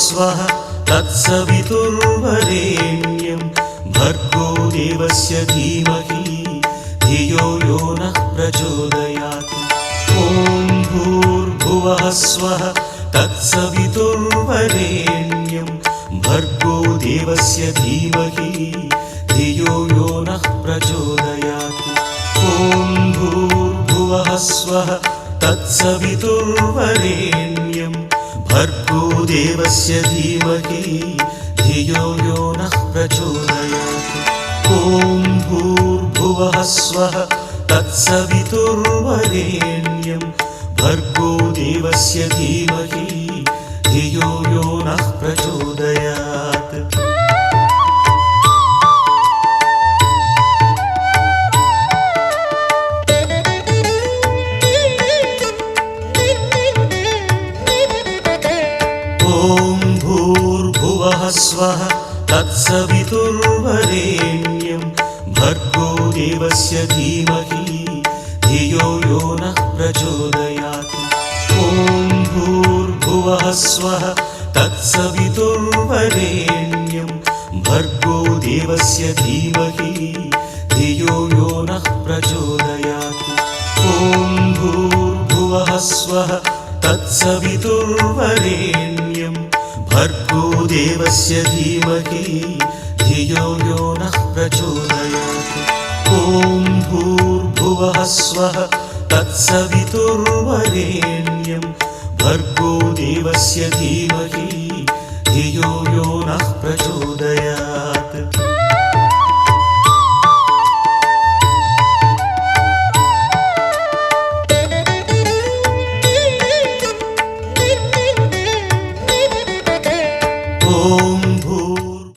स्वः तत्सवितुर्वरेण्यं भर्गो देवस्य धीमहि धियो यो नः प्रचोदयात्। ॐ भूर्भुवः स्वः तत्सवितुर्वरेण्यं भर्गो देवस्य धीमहि धियो यो नः प्रचोदयात्। ॐ भूर्भुवः स्वः तत्सवितुर्वरेण्यं भर्गो देवस्य धीमहि धियो यो नः प्रचोदयात्। ॐ भूर्भुवः स्वः तत्सवितुर्वरेण्यं भर्गो देवस्य धीमहि धियो यो नः प्रचोदयात्। ॐ भूर्भुवः स्वः तत्सवितुर्वरेण्यं भर्गो देवस्य धीमहि धियो यो नः प्रचोदयात्। ॐ भूर्भुवः स्वः तत्सवितुर्वरेण्यं भर्गो देवस्य धीमहि धियो यो नः प्रचोदयात्। ॐ भूर्भुवः स्वः तत्सवितुर्वरेण्यं भर्गो देवस्य धीमहि धियो यो नः प्रचोदयात्। ॐ भूर्भुवः स्वः तत्सवितुर्वरेण्यं भर्गो देवस्य धीमहि धियो यो नः प्रचोदयात्। ॐ